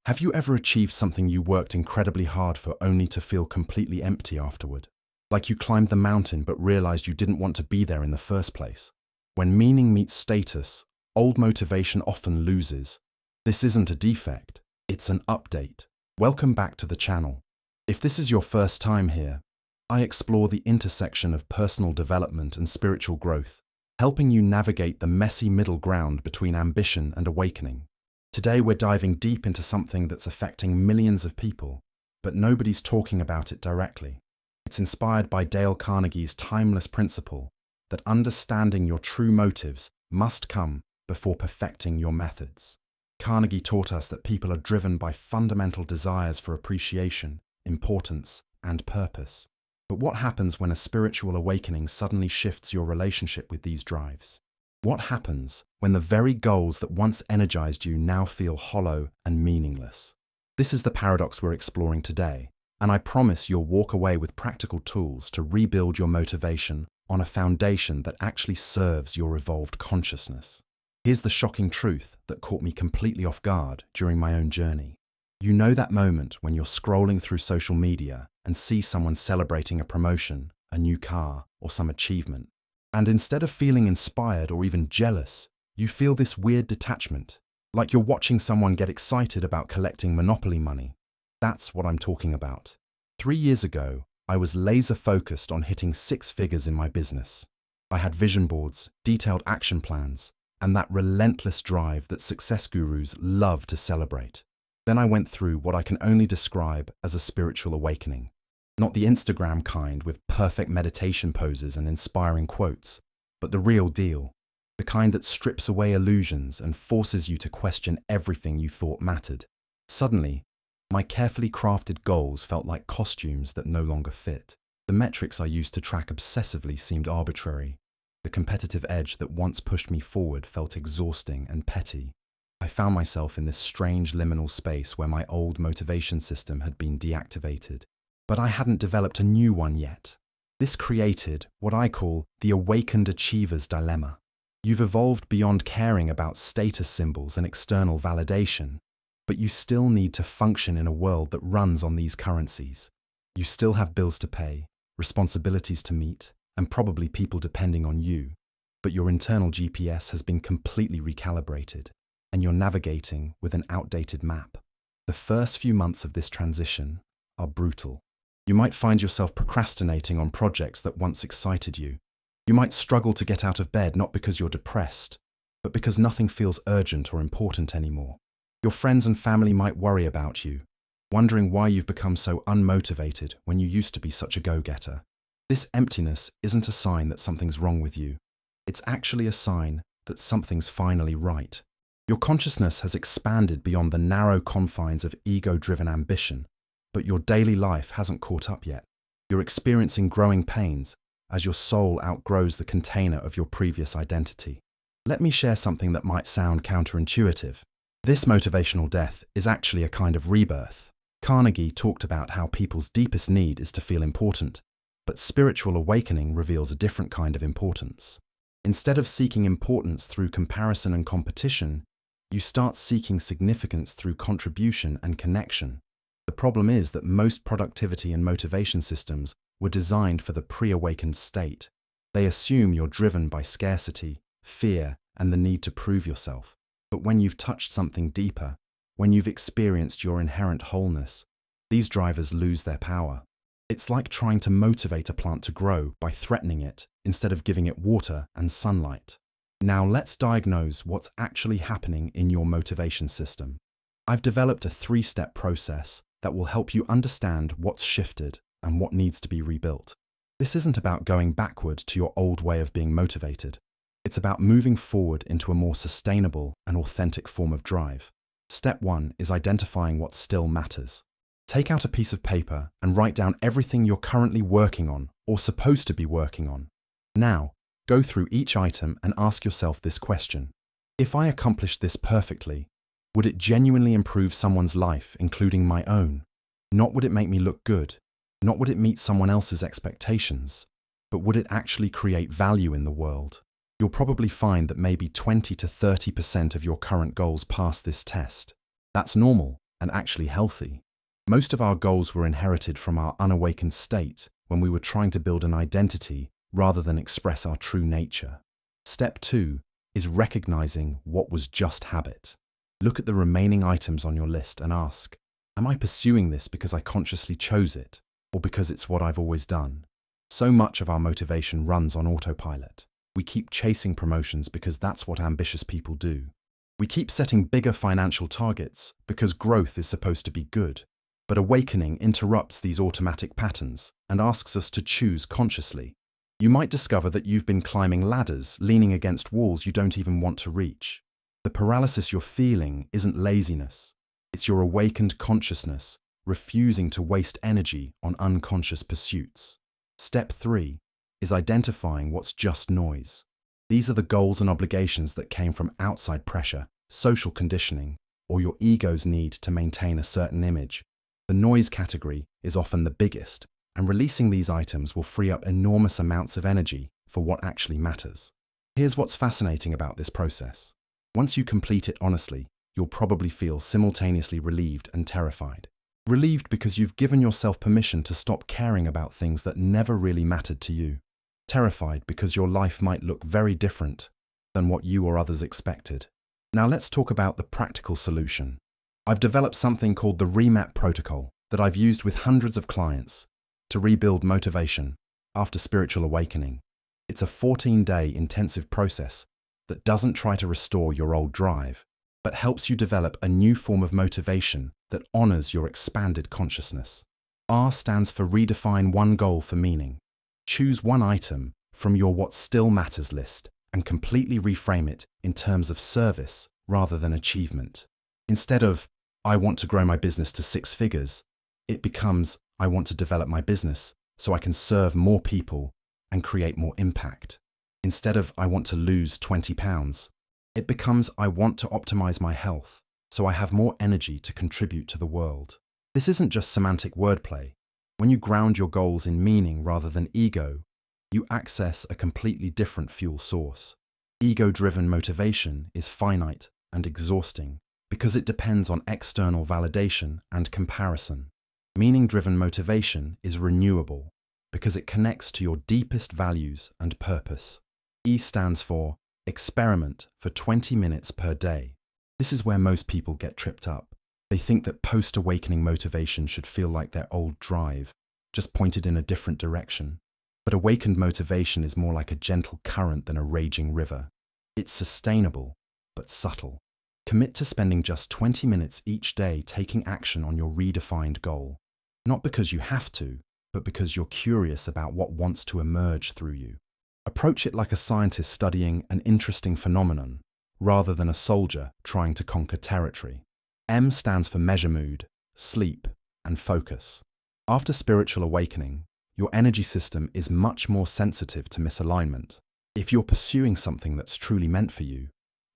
Have you ever achieved something you worked incredibly hard for only to feel completely empty afterward? Like you climbed the mountain but realized you didn't want to be there in the first place? When meaning meets status, old motivation often loses. This isn't a defect, it's an update. Welcome back to the channel. If this is your first time here, I explore the intersection of personal development and spiritual growth, helping you navigate the messy middle ground between ambition and awakening. Today we're diving deep into something that's affecting millions of people, but nobody's talking about it directly. It's inspired by Dale Carnegie's timeless principle that understanding your true motives must come before perfecting your methods. Carnegie taught us that people are driven by fundamental desires for appreciation, importance, and purpose. But what happens when a spiritual awakening suddenly shifts your relationship with these drives? What happens when the very goals that once energized you now feel hollow and meaningless? This is the paradox we're exploring today, and I promise you'll walk away with practical tools to rebuild your motivation on a foundation that actually serves your evolved consciousness. Here's the shocking truth that caught me completely off guard during my own journey. You know that moment when you're scrolling through social media and see someone celebrating a promotion, a new car, or some achievement. And instead of feeling inspired or even jealous, you feel this weird detachment, like you're watching someone get excited about collecting Monopoly money. That's what I'm talking about. 3 years ago, I was laser focused on hitting 6 figures in my business. I had vision boards, detailed action plans, and that relentless drive that success gurus love to celebrate. Then I went through what I can only describe as a spiritual awakening. Not the Instagram kind with perfect meditation poses and inspiring quotes, but the real deal. The kind that strips away illusions and forces you to question everything you thought mattered. Suddenly, my carefully crafted goals felt like costumes that no longer fit. The metrics I used to track obsessively seemed arbitrary. The competitive edge that once pushed me forward felt exhausting and petty. I found myself in this strange liminal space where my old motivation system had been deactivated. But I hadn't developed a new one yet. This created what I call the awakened achiever's dilemma. You've evolved beyond caring about status symbols and external validation, but you still need to function in a world that runs on these currencies. You still have bills to pay, responsibilities to meet, and probably people depending on you. But your internal GPS has been completely recalibrated, and you're navigating with an outdated map. The first few months of this transition are brutal. You might find yourself procrastinating on projects that once excited you. You might struggle to get out of bed not because you're depressed, but because nothing feels urgent or important anymore. Your friends and family might worry about you, wondering why you've become so unmotivated when you used to be such a go-getter. This emptiness isn't a sign that something's wrong with you. It's actually a sign that something's finally right. Your consciousness has expanded beyond the narrow confines of ego-driven ambition, but your daily life hasn't caught up yet. You're experiencing growing pains as your soul outgrows the container of your previous identity. Let me share something that might sound counterintuitive. This motivational death is actually a kind of rebirth. Carnegie talked about how people's deepest need is to feel important, but spiritual awakening reveals a different kind of importance. Instead of seeking importance through comparison and competition, you start seeking significance through contribution and connection. The problem is that most productivity and motivation systems were designed for the pre-awakened state. They assume you're driven by scarcity, fear, and the need to prove yourself. But when you've touched something deeper, when you've experienced your inherent wholeness, these drivers lose their power. It's like trying to motivate a plant to grow by threatening it instead of giving it water and sunlight. Now let's diagnose what's actually happening in your motivation system. I've developed a 3-step process that will help you understand what's shifted and what needs to be rebuilt. This isn't about going backward to your old way of being motivated. It's about moving forward into a more sustainable and authentic form of drive. Step 1 is identifying what still matters. Take out a piece of paper and write down everything you're currently working on or supposed to be working on. Now, go through each item and ask yourself this question. If I accomplished this perfectly, would it genuinely improve someone's life, including my own? Not would it make me look good, not would it meet someone else's expectations, but would it actually create value in the world? You'll probably find that maybe 20 to 30% of your current goals pass this test. That's normal. and actually healthy. Most of our goals were inherited from our unawakened state when we were trying to build an identity rather than express our true nature. Step 2 is recognizing what was just habit. Look at the remaining items on your list and ask, am I pursuing this because I consciously chose it, or because it's what I've always done? So much of our motivation runs on autopilot. We keep chasing promotions because that's what ambitious people do. We keep setting bigger financial targets because growth is supposed to be good. But awakening interrupts these automatic patterns and asks us to choose consciously. You might discover that you've been climbing ladders, leaning against walls you don't even want to reach. The paralysis you're feeling isn't laziness. It's your awakened consciousness refusing to waste energy on unconscious pursuits. Step 3 is identifying what's just noise. These are the goals and obligations that came from outside pressure, social conditioning, or your ego's need to maintain a certain image. The noise category is often the biggest, and releasing these items will free up enormous amounts of energy for what actually matters. Here's what's fascinating about this process. Once you complete it honestly, you'll probably feel simultaneously relieved and terrified. Relieved because you've given yourself permission to stop caring about things that never really mattered to you. Terrified because your life might look very different than what you or others expected. Now let's talk about the practical solution. I've developed something called the REMAP protocol that I've used with hundreds of clients to rebuild motivation after spiritual awakening. It's a 14-day intensive process that doesn't try to restore your old drive, but helps you develop a new form of motivation that honors your expanded consciousness. R stands for redefine one goal for meaning. Choose one item from your what still matters list and completely reframe it in terms of service rather than achievement. Instead of, I want to grow my business to 6 figures, it becomes, I want to develop my business so I can serve more people and create more impact. Instead of, I want to lose 20 pounds, it becomes, I want to optimize my health so I have more energy to contribute to the world. This isn't just semantic wordplay. When you ground your goals in meaning rather than ego, you access a completely different fuel source. Ego-driven motivation is finite and exhausting because it depends on external validation and comparison. Meaning-driven motivation is renewable because it connects to your deepest values and purpose. E stands for experiment for 20 minutes per day. This is where most people get tripped up. They think that post-awakening motivation should feel like their old drive, just pointed in a different direction. But awakened motivation is more like a gentle current than a raging river. It's sustainable, but subtle. Commit to spending just 20 minutes each day taking action on your redefined goal. Not because you have to, but because you're curious about what wants to emerge through you. Approach it like a scientist studying an interesting phenomenon, rather than a soldier trying to conquer territory. M stands for measure mood, sleep, and focus. After spiritual awakening, your energy system is much more sensitive to misalignment. If you're pursuing something that's truly meant for you,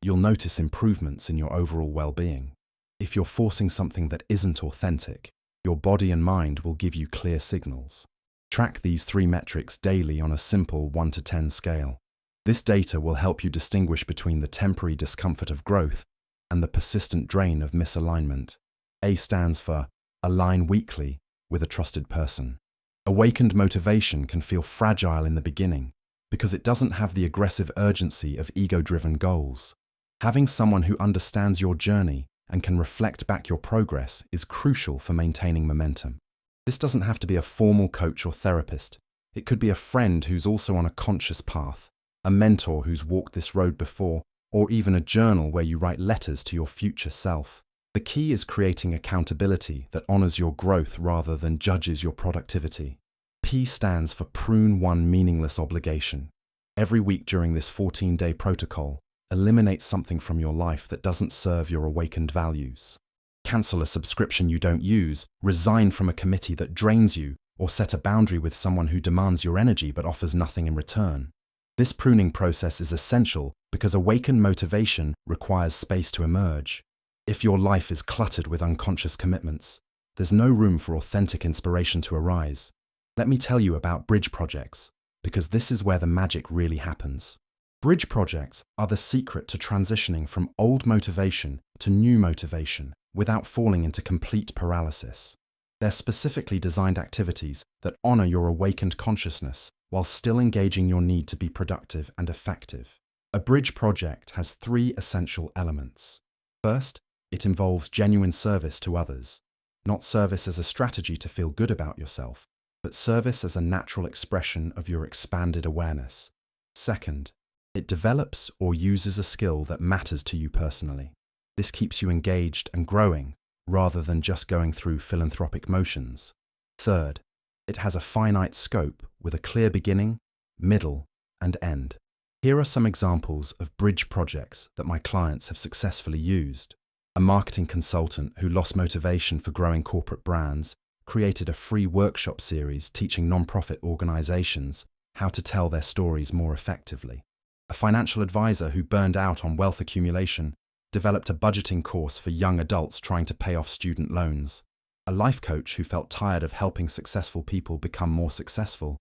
you'll notice improvements in your overall well-being. If you're forcing something that isn't authentic, your body and mind will give you clear signals. Track these 3 metrics daily on a simple 1 to 10 scale. This data will help you distinguish between the temporary discomfort of growth and the persistent drain of misalignment. A stands for align weekly with a trusted person. Awakened motivation can feel fragile in the beginning because it doesn't have the aggressive urgency of ego-driven goals. Having someone who understands your journey and can reflect back your progress is crucial for maintaining momentum. This doesn't have to be a formal coach or therapist. It could be a friend who's also on a conscious path, a mentor who's walked this road before, or even a journal where you write letters to your future self. The key is creating accountability that honors your growth rather than judges your productivity. P stands for prune one meaningless obligation. Every week during this 14-day protocol, eliminate something from your life that doesn't serve your awakened values. Cancel a subscription you don't use, resign from a committee that drains you, or set a boundary with someone who demands your energy but offers nothing in return. This pruning process is essential because awakened motivation requires space to emerge. If your life is cluttered with unconscious commitments, there's no room for authentic inspiration to arise. Let me tell you about bridge projects, because this is where the magic really happens. Bridge projects are the secret to transitioning from old motivation to new motivation without falling into complete paralysis. They're specifically designed activities that honor your awakened consciousness while still engaging your need to be productive and effective. A bridge project has 3 essential elements. First, it involves genuine service to others. Not service as a strategy to feel good about yourself, but service as a natural expression of your expanded awareness. Second, it develops or uses a skill that matters to you personally. This keeps you engaged and growing, rather than just going through philanthropic motions. Third, it has a finite scope with a clear beginning, middle, and end. Here are some examples of bridge projects that my clients have successfully used. A marketing consultant who lost motivation for growing corporate brands created a free workshop series teaching nonprofit organizations how to tell their stories more effectively. A financial advisor who burned out on wealth accumulation developed a budgeting course for young adults trying to pay off student loans. A life coach who felt tired of helping successful people become more successful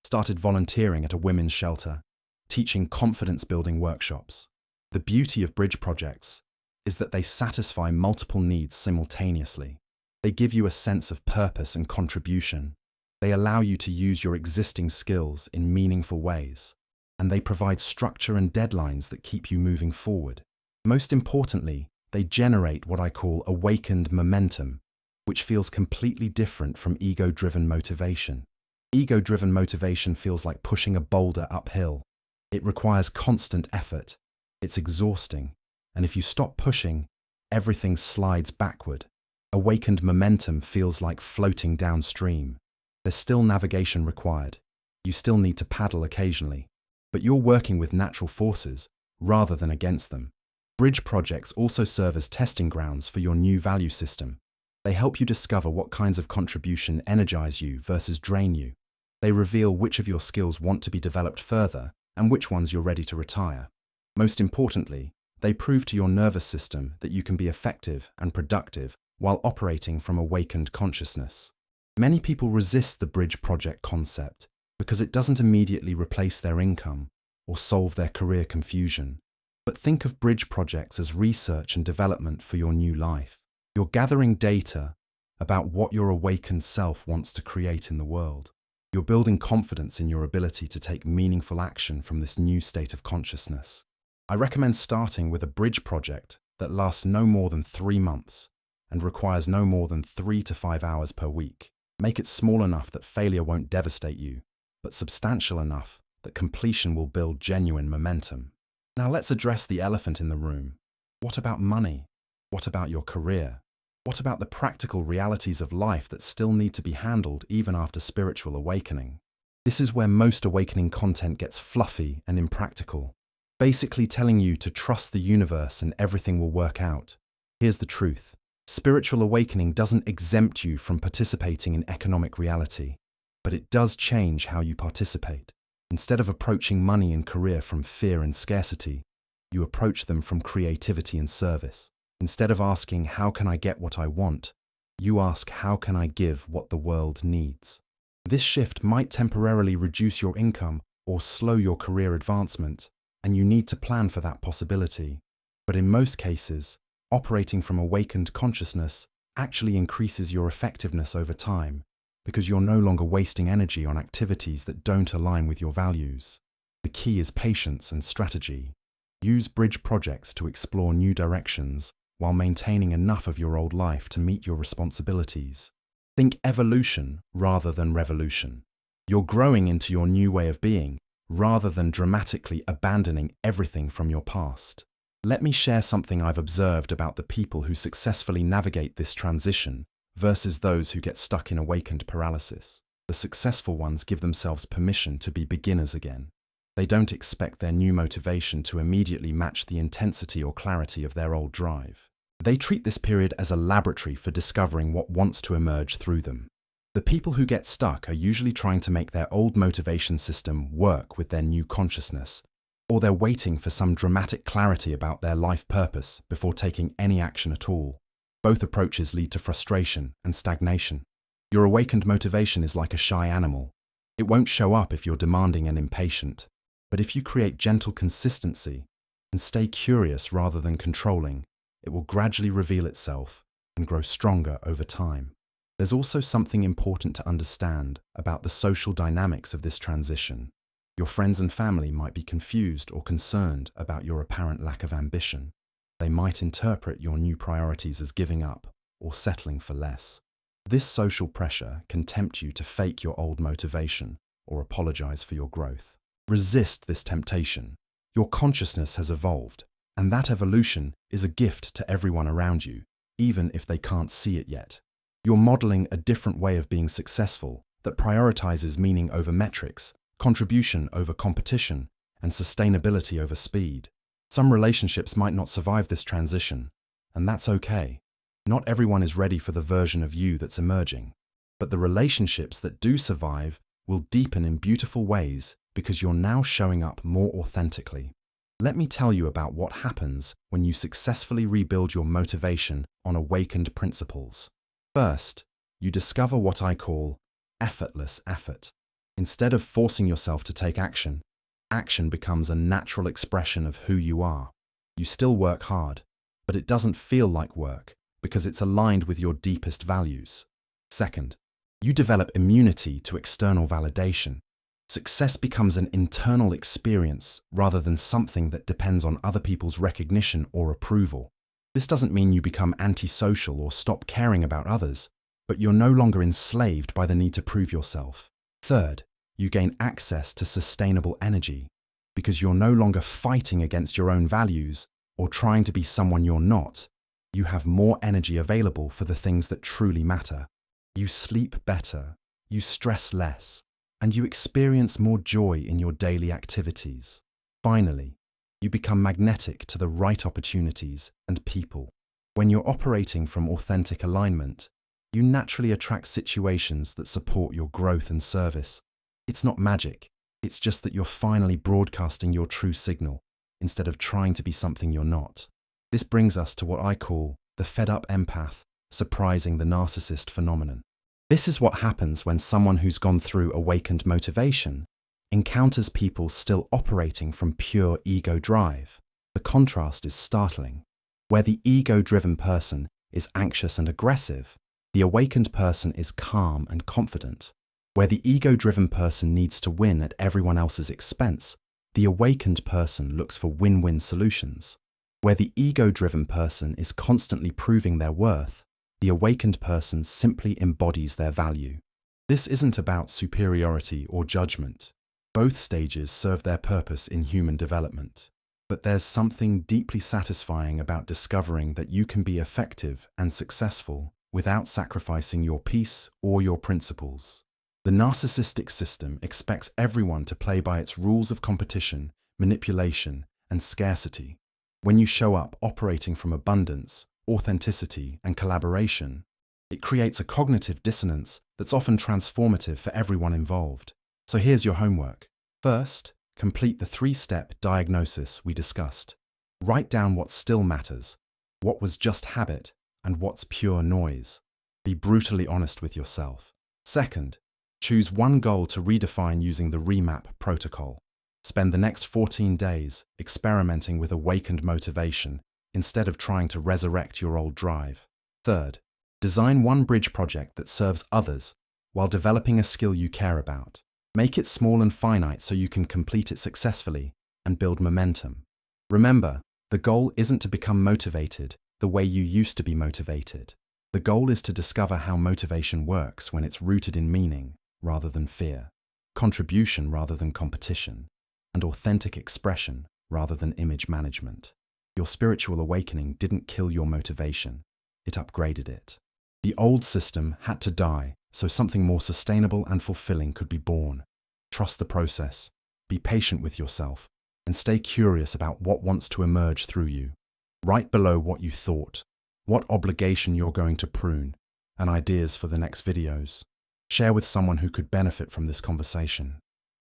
started volunteering at a women's shelter, teaching confidence-building workshops. The beauty of bridge projects is that they satisfy multiple needs simultaneously. They give you a sense of purpose and contribution. They allow you to use your existing skills in meaningful ways. And they provide structure and deadlines that keep you moving forward. Most importantly, they generate what I call awakened momentum, which feels completely different from ego-driven motivation. Ego-driven motivation feels like pushing a boulder uphill. It requires constant effort. It's exhausting. And if you stop pushing, everything slides backward. Awakened momentum feels like floating downstream. There's still navigation required. You still need to paddle occasionally. But you're working with natural forces rather than against them. Bridge projects also serve as testing grounds for your new value system. They help you discover what kinds of contribution energize you versus drain you. They reveal which of your skills want to be developed further and which ones you're ready to retire. Most importantly, they prove to your nervous system that you can be effective and productive while operating from awakened consciousness. Many people resist the bridge project concept because it doesn't immediately replace their income or solve their career confusion. But think of bridge projects as research and development for your new life. You're gathering data about what your awakened self wants to create in the world. You're building confidence in your ability to take meaningful action from this new state of consciousness. I recommend starting with a bridge project that lasts no more than 3 months and requires no more than 3 to 5 hours per week. Make it small enough that failure won't devastate you, but substantial enough that completion will build genuine momentum. Now let's address the elephant in the room. What about money? What about your career? What about the practical realities of life that still need to be handled even after spiritual awakening? This is where most awakening content gets fluffy and impractical, basically telling you to trust the universe and everything will work out. Here's the truth. Spiritual awakening doesn't exempt you from participating in economic reality, but it does change how you participate. Instead of approaching money and career from fear and scarcity, you approach them from creativity and service. Instead of asking, how can I get what I want, you ask, how can I give what the world needs? This shift might temporarily reduce your income or slow your career advancement, and you need to plan for that possibility. But in most cases, operating from awakened consciousness actually increases your effectiveness over time, because you're no longer wasting energy on activities that don't align with your values. The key is patience and strategy. Use bridge projects to explore new directions while maintaining enough of your old life to meet your responsibilities. Think evolution rather than revolution. You're growing into your new way of being rather than dramatically abandoning everything from your past. Let me share something I've observed about the people who successfully navigate this transition versus those who get stuck in awakened paralysis. The successful ones give themselves permission to be beginners again. They don't expect their new motivation to immediately match the intensity or clarity of their old drive. They treat this period as a laboratory for discovering what wants to emerge through them. The people who get stuck are usually trying to make their old motivation system work with their new consciousness, or they're waiting for some dramatic clarity about their life purpose before taking any action at all. Both approaches lead to frustration and stagnation. Your awakened motivation is like a shy animal. It won't show up if you're demanding and impatient. But if you create gentle consistency and stay curious rather than controlling, it will gradually reveal itself and grow stronger over time. There's also something important to understand about the social dynamics of this transition. Your friends and family might be confused or concerned about your apparent lack of ambition. They might interpret your new priorities as giving up or settling for less. This social pressure can tempt you to fake your old motivation or apologize for your growth. Resist this temptation. Your consciousness has evolved, and that evolution is a gift to everyone around you, even if they can't see it yet. You're modeling a different way of being successful that prioritizes meaning over metrics, contribution over competition, and sustainability over speed. Some relationships might not survive this transition, and that's okay. Not everyone is ready for the version of you that's emerging, but the relationships that do survive will deepen in beautiful ways because you're now showing up more authentically. Let me tell you about what happens when you successfully rebuild your motivation on awakened principles. First, you discover what I call effortless effort. Instead of forcing yourself to take action, action becomes a natural expression of who you are. You still work hard, but it doesn't feel like work because it's aligned with your deepest values. Second, you develop immunity to external validation. Success becomes an internal experience rather than something that depends on other people's recognition or approval. This doesn't mean you become antisocial or stop caring about others, but you're no longer enslaved by the need to prove yourself. Third, you gain access to sustainable energy because you're no longer fighting against your own values or trying to be someone you're not. You have more energy available for the things that truly matter. You sleep better, you stress less, and you experience more joy in your daily activities. Finally, you become magnetic to the right opportunities and people. When you're operating from authentic alignment, you naturally attract situations that support your growth and service. It's not magic, it's just that you're finally broadcasting your true signal instead of trying to be something you're not. This brings us to what I call the fed-up empath surprising the narcissist phenomenon. This is what happens when someone who's gone through awakened motivation encounters people still operating from pure ego drive. The contrast is startling. Where the ego-driven person is anxious and aggressive, the awakened person is calm and confident. Where the ego-driven person needs to win at everyone else's expense, the awakened person looks for win-win solutions. Where the ego-driven person is constantly proving their worth, the awakened person simply embodies their value. This isn't about superiority or judgment. Both stages serve their purpose in human development. But there's something deeply satisfying about discovering that you can be effective and successful without sacrificing your peace or your principles. The narcissistic system expects everyone to play by its rules of competition, manipulation, and scarcity. When you show up operating from abundance, authenticity, and collaboration, it creates a cognitive dissonance that's often transformative for everyone involved. So here's your homework. First, complete the 3-step diagnosis we discussed. Write down what still matters, what was just habit, and what's pure noise. Be brutally honest with yourself. Second, choose one goal to redefine using the remap protocol. Spend the next 14 days experimenting with awakened motivation instead of trying to resurrect your old drive. Third, design one bridge project that serves others while developing a skill you care about. Make it small and finite so you can complete it successfully and build momentum. Remember, the goal isn't to become motivated the way you used to be motivated. The goal is to discover how motivation works when it's rooted in meaning rather than fear, contribution rather than competition, and authentic expression rather than image management. Your spiritual awakening didn't kill your motivation, it upgraded it. The old system had to die so something more sustainable and fulfilling could be born. Trust the process, be patient with yourself, and stay curious about what wants to emerge through you. Write below what you thought, what obligation you're going to prune, and ideas for the next videos. Share with someone who could benefit from this conversation.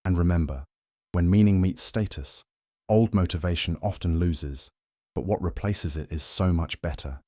And remember, when meaning meets status, old motivation often loses, but what replaces it is so much better.